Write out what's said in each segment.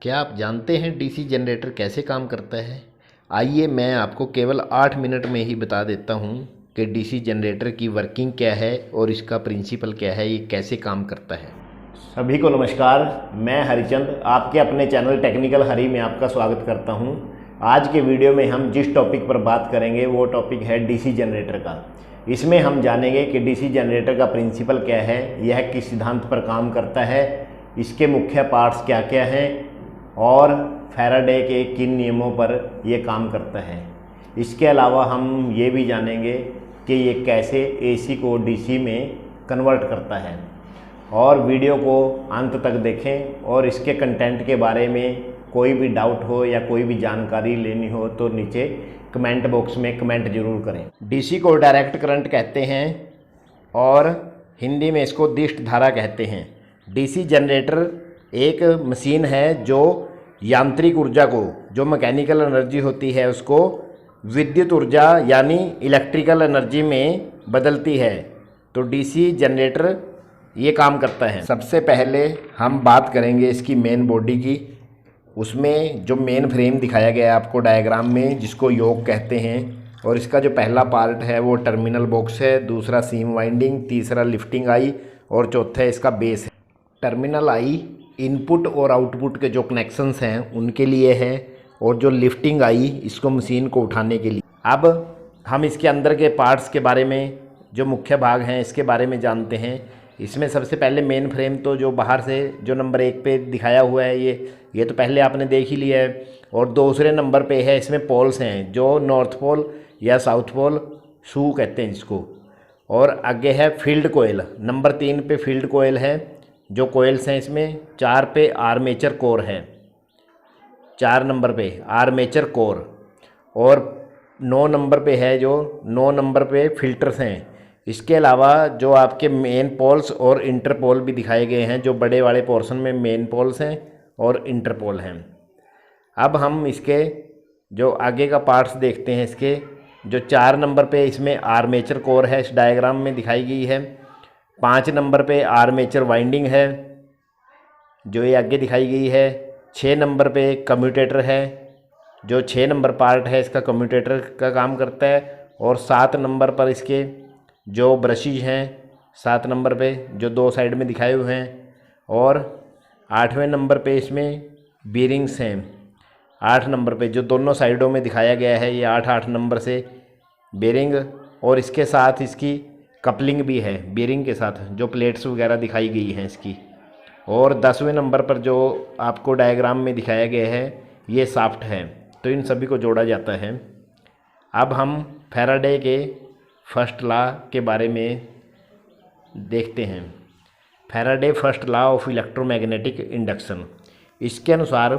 क्या आप जानते हैं डीसी जनरेटर कैसे काम करता है? आइए मैं आपको केवल 8 मिनट में ही बता देता हूँ कि डीसी जनरेटर की वर्किंग क्या है और इसका प्रिंसिपल क्या है, ये कैसे काम करता है। सभी को नमस्कार। मैं हरिचंद आपके अपने चैनल टेक्निकल हरी में आपका स्वागत करता हूं। आज के वीडियो में हम जिस टॉपिक पर बात करेंगे वो टॉपिक है डीसी जनरेटर का। इसमें हम जानेंगे कि डीसी जनरेटर का प्रिंसिपल क्या है, यह किस सिद्धांत पर काम करता है, इसके मुख्य पार्ट्स क्या क्या हैं और फैराडे के किन नियमों पर यह काम करता है। इसके अलावा हम ये भी जानेंगे कि ये कैसे एसी को डीसी में कन्वर्ट करता है। और वीडियो को अंत तक देखें और इसके कंटेंट के बारे में कोई भी डाउट हो या कोई भी जानकारी लेनी हो तो नीचे कमेंट बॉक्स में कमेंट जरूर करें। डीसी को डायरेक्ट करंट कहते हैं और हिंदी में इसको दिष्ट धारा कहते हैं। डीसी जनरेटर एक मशीन है जो यांत्रिक ऊर्जा को, जो मैकेनिकल एनर्जी होती है, उसको विद्युत ऊर्जा यानी इलेक्ट्रिकल एनर्जी में बदलती है। तो डीसी जनरेटर ये काम करता है। सबसे पहले हम बात करेंगे इसकी मेन बॉडी की। उसमें जो मेन फ्रेम दिखाया गया है आपको डायग्राम में, जिसको योक कहते हैं, और इसका जो पहला पार्ट है वो टर्मिनल बॉक्स है, दूसरा सीम वाइंडिंग, तीसरा लिफ्टिंग आई और चौथा इसका बेस है। टर्मिनल आई इनपुट और आउटपुट के जो कनेक्शंस हैं उनके लिए है, और जो लिफ्टिंग आई इसको मशीन को उठाने के लिए। अब हम इसके अंदर के पार्ट्स के बारे में, जो मुख्य भाग हैं, इसके बारे में जानते हैं। इसमें सबसे पहले मेन फ्रेम तो जो बाहर से जो नंबर 1 पे दिखाया हुआ है ये तो पहले आपने देख ही लिया है। और दूसरे नंबर पे है, इसमें पोल्स हैं जो नॉर्थ पोल या साउथ पोल शू कहते हैं जिसको। और आगे है फील्ड कोयल, नंबर 3 पे फील्ड कोयल है। जो कोयल्स हैं इसमें 4 पे आर्मेचर कोर है, 4 नंबर पे आर्मेचर कोर। और 9 नंबर पे है, जो 9 नंबर पे फिल्टर्स हैं। इसके अलावा जो आपके मेन पोल्स और इंटरपोल भी दिखाए गए हैं, जो बड़े वाले पोर्शन में मेन पोल्स हैं और इंटरपोल हैं। अब हम इसके जो आगे का पार्ट्स देखते हैं। इसके जो 4 नंबर पे इसमें आर्मेचर कोर है, इस डायग्राम में दिखाई गई है। 5 नंबर पे आर्मेचर वाइंडिंग है जो ये आगे दिखाई गई है। 6 नंबर पे कम्यूटेटर है, जो 6 नंबर पार्ट है इसका कम्यूटेटर का काम करता है। और 7 नंबर पर इसके जो ब्रशिज हैं, 7 नंबर पे जो 2 साइड में दिखाए हुए हैं। और 8वें नंबर पे इसमें बीरिंग्स हैं, 8 नंबर पे जो दोनों साइडों में दिखाया गया है, ये 8 नंबर से बेरिंग। और इसके साथ इसकी कपलिंग भी है बेरिंग के साथ, जो प्लेट्स वगैरह दिखाई गई हैं इसकी। और 10वें नंबर पर जो आपको डायग्राम में दिखाया गया है ये शाफ्ट है। तो इन सभी को जोड़ा जाता है। अब हम फैराडे के फर्स्ट लॉ के बारे में देखते हैं। Faraday first law of electromagnetic induction. इसके अनुसार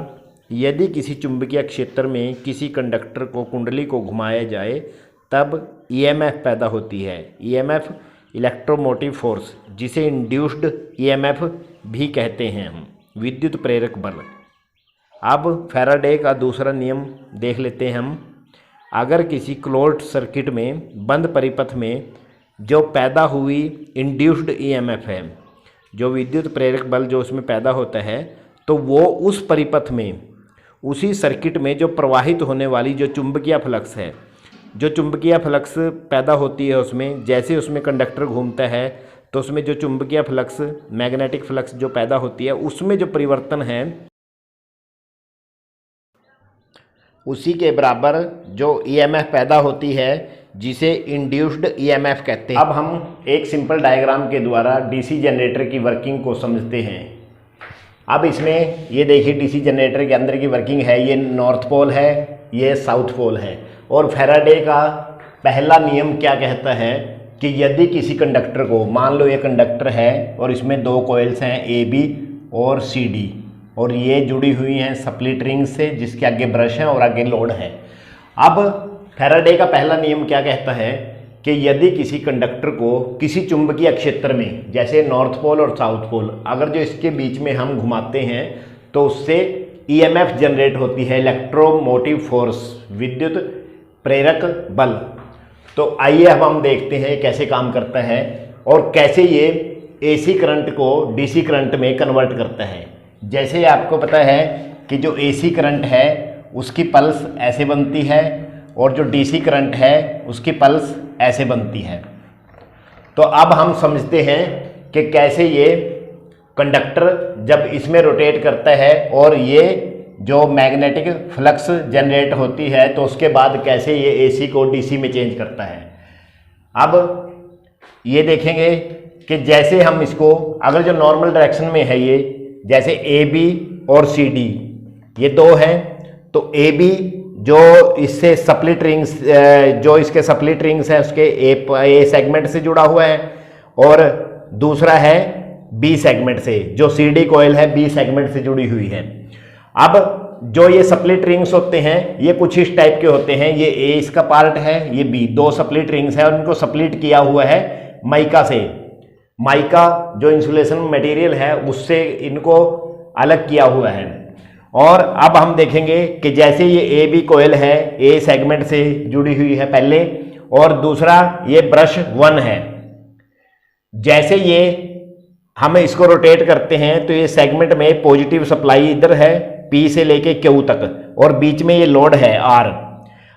यदि किसी चुंबकीय क्षेत्र में किसी कंडक्टर को कुंडली को घुमाया जाए तब ईएमएफ पैदा होती है। ईएमएफ इलेक्ट्रोमोटिव फोर्स, जिसे इंड्यूस्ड ईएमएफ भी कहते हैं हम, विद्युत प्रेरक बल। अब फैराडे का दूसरा नियम देख लेते हैं हम। अगर किसी क्लोज्ड सर्किट में, बंद परिपथ में, जो पैदा हुई इंड्यूस्ड ईएमएफ है, जो विद्युत प्रेरक बल जो उसमें पैदा होता है, तो वो उस परिपथ में, उसी सर्किट में जो प्रवाहित होने वाली जो चुंबकीय फ्लक्स है, जो चुंबकीय फ्लक्स पैदा होती है उसमें, जैसे उसमें कंडक्टर घूमता है तो उसमें जो चुंबकीय फ्लक्स, मैग्नेटिक फ्लक्स जो पैदा होती है, उसमें जो परिवर्तन है उसी के बराबर जो ईएमएफ पैदा होती है, जिसे इंड्यूस्ड ईएमएफ कहते हैं। अब हम एक सिंपल डायग्राम के द्वारा डीसी जनरेटर की वर्किंग को समझते हैं। अब इसमें ये देखिए डीसी जनरेटर के अंदर की वर्किंग है। ये नॉर्थ पोल है, ये साउथ पोल है। और फैराडे का पहला नियम क्या कहता है कि यदि किसी कंडक्टर को, मान लो ये कंडक्टर है और इसमें 2 कॉइल्स हैं AB और CD, और ये जुड़ी हुई हैं स्प्लिट रिंग से, जिसके आगे ब्रश है और आगे लोड है। अब फैराडे का पहला नियम क्या कहता है कि यदि किसी कंडक्टर को किसी चुंबकीय क्षेत्र में, जैसे नॉर्थ पोल और साउथ पोल, अगर जो इसके बीच में हम घुमाते हैं तो उससे ईएमएफ जनरेट होती है, इलेक्ट्रोमोटिव फोर्स, विद्युत प्रेरक बल। तो आइए अब हम देखते हैं कैसे काम करता है और कैसे ये एसी करंट को डीसी करंट में कन्वर्ट करता है। जैसे आपको पता है कि जो AC करंट है उसकी पल्स ऐसे बनती है और जो DC करंट है उसकी पल्स ऐसे बनती है। तो अब हम समझते हैं कि कैसे ये कंडक्टर जब इसमें रोटेट करता है और ये जो मैग्नेटिक फ्लक्स जनरेट होती है तो उसके बाद कैसे ये AC को DC में चेंज करता है। अब ये देखेंगे कि जैसे हम इसको, अगर जो नॉर्मल डायरेक्शन में है ये, जैसे AB और CD ये दो हैं, तो AB जो इससे स्प्लिट रिंग्स, जो इसके स्प्लिट रिंग्स है उसके ए सेगमेंट से जुड़ा हुआ है, और दूसरा है B सेगमेंट से, जो CD कॉइल है B सेगमेंट से जुड़ी हुई है। अब जो ये स्प्लिट रिंग्स होते हैं ये कुछ इस टाइप के होते हैं। ये A इसका पार्ट है, ये B, दो स्प्लिट रिंग्स है और इनको स्प्लिट किया हुआ है माइका से। माइका जो इंसुलेशन मटेरियल है उससे इनको अलग किया हुआ है। और अब हम देखेंगे कि जैसे ये AB कॉइल है A सेगमेंट से जुड़ी हुई है पहले, और दूसरा ये ब्रश 1 है। जैसे ये हम इसको रोटेट करते हैं तो ये सेगमेंट में पॉजिटिव सप्लाई इधर है P से लेके Q तक, और बीच में ये लोड है R।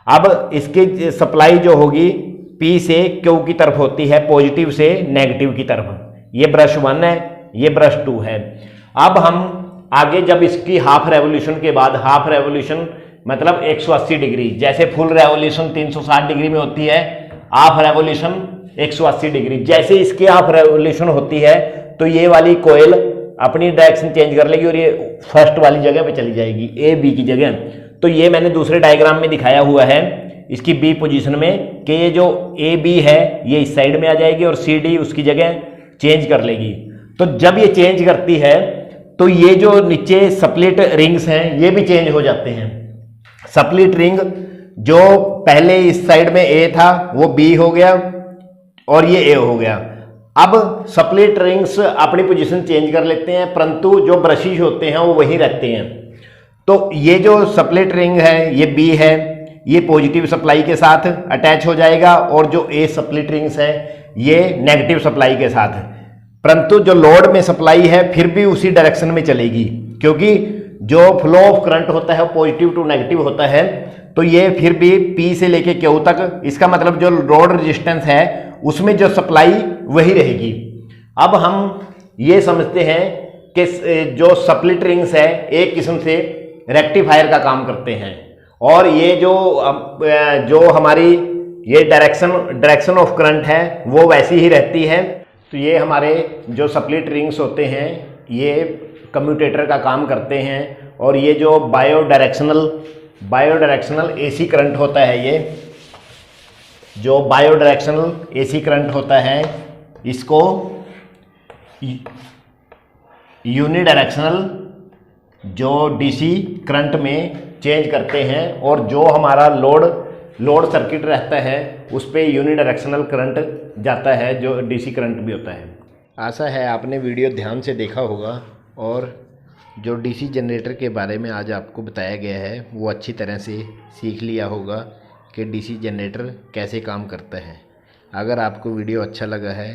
अब इसकी सप्लाई जो होगी P से Q की तरफ होती है, पॉजिटिव से नेगेटिव की तरफ। ये ब्रश 1 है, ये ब्रश 2 है। अब हम आगे जब इसकी हाफ रेवोल्यूशन के बाद, हाफ रेवोल्यूशन मतलब 180 डिग्री, जैसे फुल रेवोल्यूशन 360 डिग्री में होती है, हाफ रेवोल्यूशन 180 डिग्री, जैसे इसकी हाफ रेवोल्यूशन होती है तो ये वाली कोयल अपनी डायरेक्शन चेंज कर लेगी और ये फर्स्ट वाली जगह पे चली जाएगी, AB की जगह। तो ये मैंने दूसरे डायग्राम में दिखाया हुआ है इसकी B पोजीशन में, कि ये जो AB है ये इस साइड में आ जाएगी और CD उसकी जगह चेंज कर लेगी। तो जब ये चेंज करती है तो ये जो नीचे स्प्लिट रिंग्स हैं ये भी चेंज हो जाते हैं। स्प्लिट रिंग जो पहले इस साइड में A था वो B हो गया और ये A हो गया। अब स्प्लिट रिंग्स अपनी पोजीशन चेंज कर लेते हैं, परंतु जो ब्रशिश होते हैं वो वहीं रहते हैं। तो ये जो स्प्लिट रिंग है ये B है, ये पॉजिटिव सप्लाई के साथ अटैच हो जाएगा, और जो A स्प्लिट रिंग्स है ये नेगेटिव सप्लाई के साथ। परंतु जो लोड में सप्लाई है फिर भी उसी डायरेक्शन में चलेगी, क्योंकि जो फ्लो ऑफ करंट होता है वो पॉजिटिव टू नेगेटिव होता है। तो ये फिर भी P से लेके Q तक, इसका मतलब जो लोड रेजिस्टेंस है उसमें जो सप्लाई वही रहेगी। अब हम ये समझते हैं कि जो स्प्लिट रिंग्स है एक किस्म से रेक्टिफायर का काम करते हैं, और ये जो हमारी ये डायरेक्शन ऑफ करंट है वो वैसी ही रहती है। तो ये हमारे जो स्प्लिट रिंग्स होते हैं ये कम्यूटेटर का काम करते हैं, और ये जो बायोडायरेक्शनल AC करंट होता है, ये जो बायोडायरेक्शनल AC करंट होता है इसको यूनिडायरेक्शनल जो DC करंट में चेंज करते हैं, और जो हमारा लोड सर्किट रहता है उस पर यूनिडायरेक्शनल करंट जाता है जो DC करंट भी होता है। आशा है आपने वीडियो ध्यान से देखा होगा और जो DC जनरेटर के बारे में आज आपको बताया गया है वो अच्छी तरह से सीख लिया होगा कि DC जनरेटर कैसे काम करता है। अगर आपको वीडियो अच्छा लगा है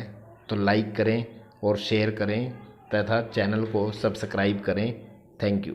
तो लाइक करें और शेयर करें तथा चैनल को सब्सक्राइब करें। Thank you.